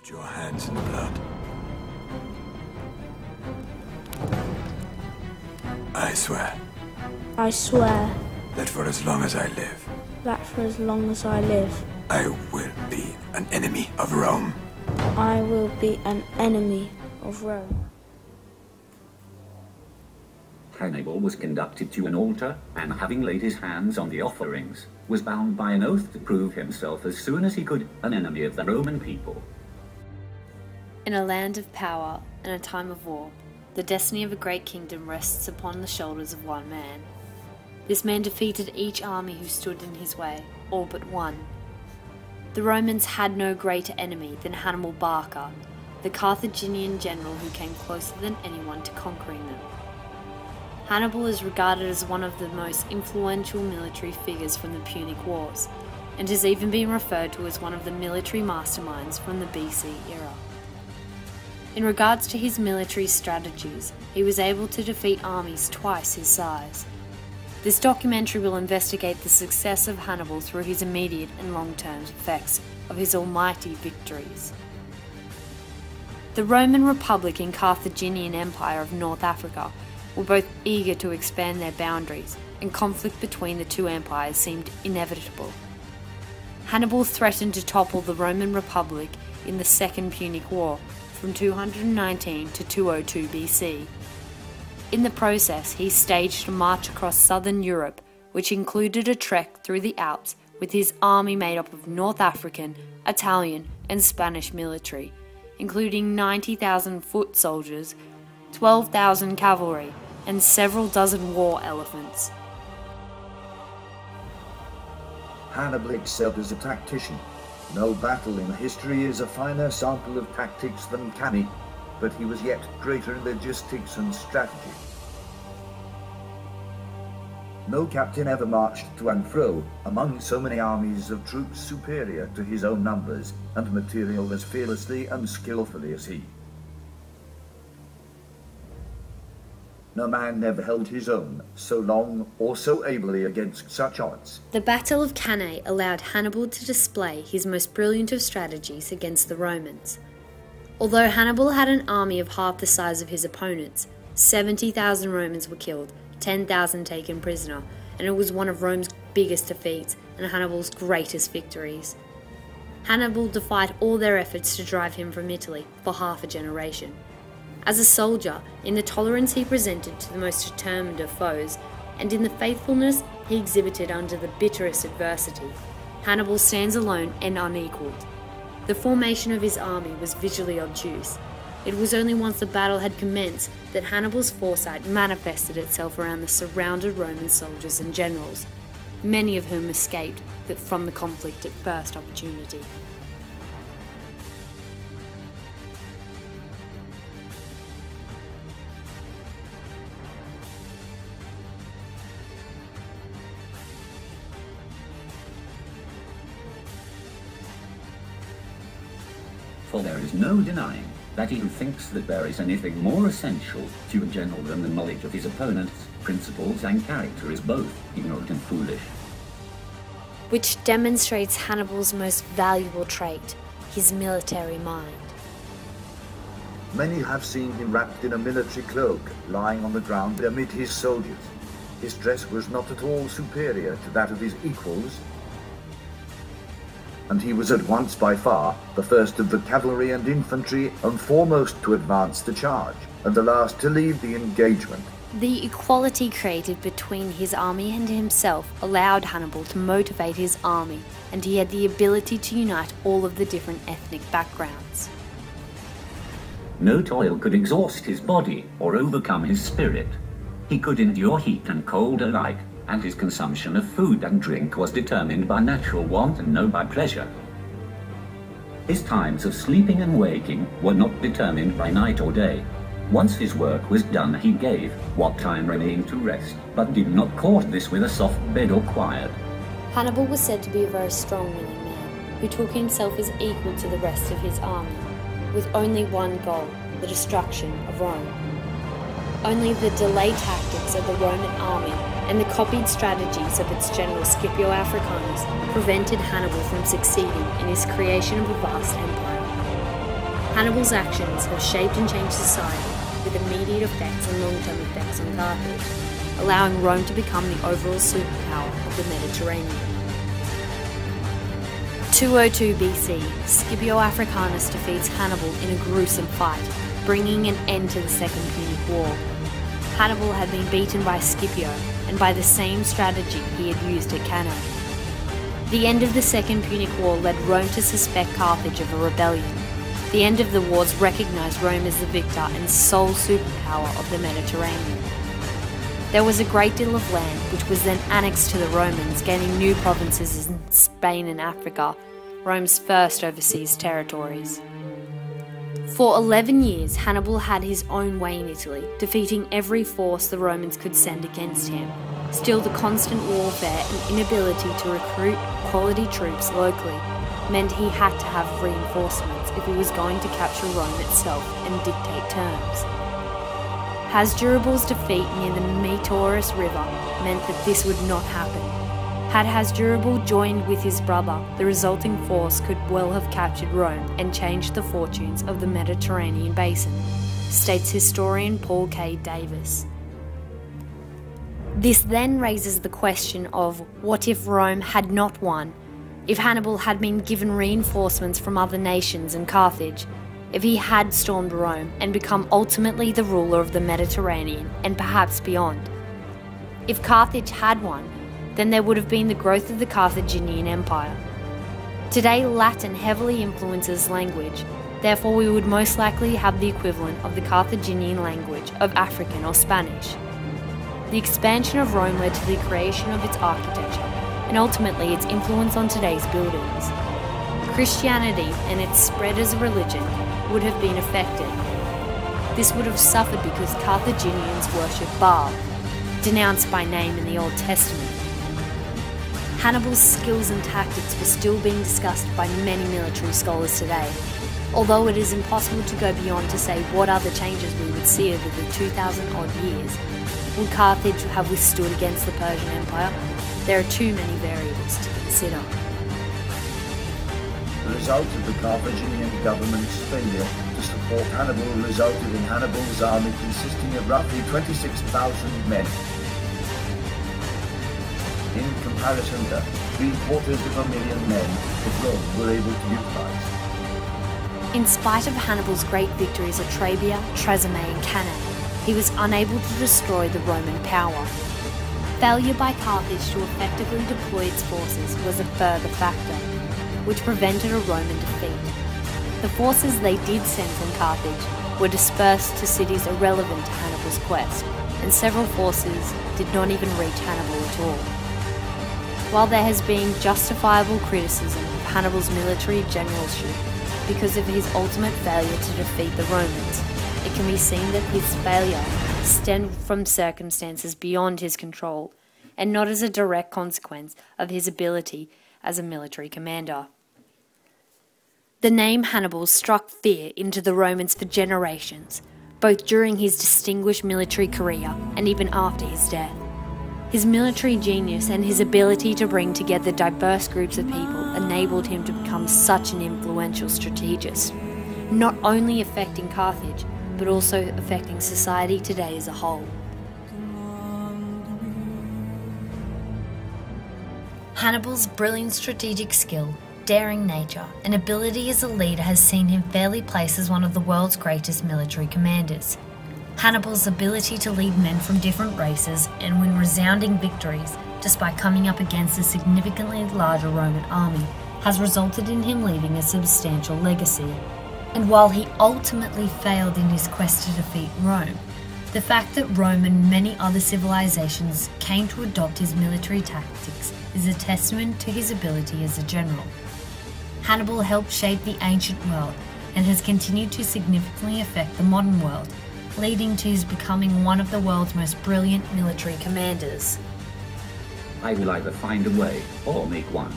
Put your hands in the blood. I swear. I swear That for as long as I live, that for as long as I live, I will be an enemy of Rome. I will be an enemy of Rome. Hannibal was conducted to an altar, and having laid his hands on the offerings, was bound by an oath to prove himself as soon as he could an enemy of the Roman people. In a land of power and a time of war, the destiny of a great kingdom rests upon the shoulders of one man. This man defeated each army who stood in his way, all but one. The Romans had no greater enemy than Hannibal Barca, the Carthaginian general who came closer than anyone to conquering them. Hannibal is regarded as one of the most influential military figures from the Punic Wars, and has even been referred to as one of the military masterminds from the BC era. In regards to his military strategies, he was able to defeat armies twice his size. This documentary will investigate the success of Hannibal through his immediate and long-term effects of his almighty victories. The Roman Republic and Carthaginian Empire of North Africa were both eager to expand their boundaries, and conflict between the two empires seemed inevitable. Hannibal threatened to topple the Roman Republic in the Second Punic War from 219 to 202 BC. In the process, he staged a march across southern Europe, which included a trek through the Alps with his army made up of North African, Italian, and Spanish military, including 90,000 foot soldiers, 12,000 cavalry, and several dozen war elephants. Hannibal excelled as a tactician. No battle in history is a finer sample of tactics than Cannae, but he was yet greater in logistics and strategy. No captain ever marched to and fro among so many armies of troops superior to his own numbers and material as fearlessly and skillfully as he. No man ever held his own so long or so ably against such odds. The Battle of Cannae allowed Hannibal to display his most brilliant of strategies against the Romans. Although Hannibal had an army of half the size of his opponents, 70,000 Romans were killed, 10,000 taken prisoner, and it was one of Rome's biggest defeats and Hannibal's greatest victories. Hannibal defied all their efforts to drive him from Italy for half a generation. As a soldier, in the tolerance he presented to the most determined of foes, and in the faithfulness he exhibited under the bitterest adversity, Hannibal stands alone and unequalled. The formation of his army was visually obtuse. It was only once the battle had commenced that Hannibal's foresight manifested itself around the surrounded Roman soldiers and generals, many of whom escaped from the conflict at first opportunity. For there is no denying that he who thinks that there is anything more essential to a general than the knowledge of his opponent's principles and character is both ignorant and foolish. Which demonstrates Hannibal's most valuable trait, his military mind. Many have seen him wrapped in a military cloak, lying on the ground amid his soldiers. His dress was not at all superior to that of his equals, and he was at once by far the first of the cavalry and infantry and foremost to advance the charge, and the last to lead the engagement. The equality created between his army and himself allowed Hannibal to motivate his army, and he had the ability to unite all of the different ethnic backgrounds. No toil could exhaust his body or overcome his spirit. He could endure heat and cold alike, and his consumption of food and drink was determined by natural want and not by pleasure. His times of sleeping and waking were not determined by night or day. Once his work was done, he gave what time remained to rest, but did not court this with a soft bed or quiet. Hannibal was said to be a very strong-willing man, who took himself as equal to the rest of his army, with only one goal, the destruction of Rome. Only the delayed tactics of the Roman army and the copied strategies of its general Scipio Africanus prevented Hannibal from succeeding in his creation of a vast empire. Hannibal's actions have shaped and changed society with immediate effects and long-term effects on Carthage, allowing Rome to become the overall superpower of the Mediterranean. 202 BC, Scipio Africanus defeats Hannibal in a gruesome fight, bringing an end to the Second Punic War. Hannibal had been beaten by Scipio, and by the same strategy he had used at Cannae. The end of the Second Punic War led Rome to suspect Carthage of a rebellion. The end of the wars recognised Rome as the victor and sole superpower of the Mediterranean. There was a great deal of land which was then annexed to the Romans, gaining new provinces in Spain and Africa, Rome's first overseas territories. For 11 years, Hannibal had his own way in Italy, defeating every force the Romans could send against him. Still, the constant warfare and inability to recruit quality troops locally meant he had to have reinforcements if he was going to capture Rome itself and dictate terms. Hasdrubal's defeat near the Metaurus River meant that this would not happen. Had Hasdrubal joined with his brother, the resulting force could well have captured Rome and changed the fortunes of the Mediterranean basin, states historian Paul K. Davis. This then raises the question of what if Rome had not won, if Hannibal had been given reinforcements from other nations and Carthage, if he had stormed Rome and become ultimately the ruler of the Mediterranean and perhaps beyond. If Carthage had won, then there would have been the growth of the Carthaginian Empire. Today, Latin heavily influences language, therefore we would most likely have the equivalent of the Carthaginian language of African or Spanish. The expansion of Rome led to the creation of its architecture, and ultimately its influence on today's buildings. Christianity and its spread as a religion would have been affected. This would have suffered because Carthaginians worshipped Baal, denounced by name in the Old Testament. Hannibal's skills and tactics were still being discussed by many military scholars today. Although it is impossible to go beyond to say what other changes we would see over the 2,000 odd years, would Carthage have withstood against the Persian Empire? There are too many variables to consider. The result of the Carthaginian government's failure to support Hannibal resulted in Hannibal's army consisting of roughly 26,000 men. In comparison to 750,000 men that Rome were able to utilize. In spite of Hannibal's great victories at Trebia, Trasimene and Cannae, he was unable to destroy the Roman power. Failure by Carthage to effectively deploy its forces was a further factor, which prevented a Roman defeat. The forces they did send from Carthage were dispersed to cities irrelevant to Hannibal's quest, and several forces did not even reach Hannibal at all. While there has been justifiable criticism of Hannibal's military generalship because of his ultimate failure to defeat the Romans, it can be seen that his failure stemmed from circumstances beyond his control, and not as a direct consequence of his ability as a military commander. The name Hannibal struck fear into the Romans for generations, both during his distinguished military career and even after his death. His military genius and his ability to bring together diverse groups of people enabled him to become such an influential strategist, not only affecting Carthage, but also affecting society today as a whole. Hannibal's brilliant strategic skill, daring nature, and ability as a leader has seen him fairly placed as one of the world's greatest military commanders. Hannibal's ability to lead men from different races and win resounding victories, despite coming up against a significantly larger Roman army, has resulted in him leaving a substantial legacy. And while he ultimately failed in his quest to defeat Rome, the fact that Rome and many other civilizations came to adopt his military tactics is a testament to his ability as a general. Hannibal helped shape the ancient world and has continued to significantly affect the modern world, leading to his becoming one of the world's most brilliant military commanders. I will either find a way or make one.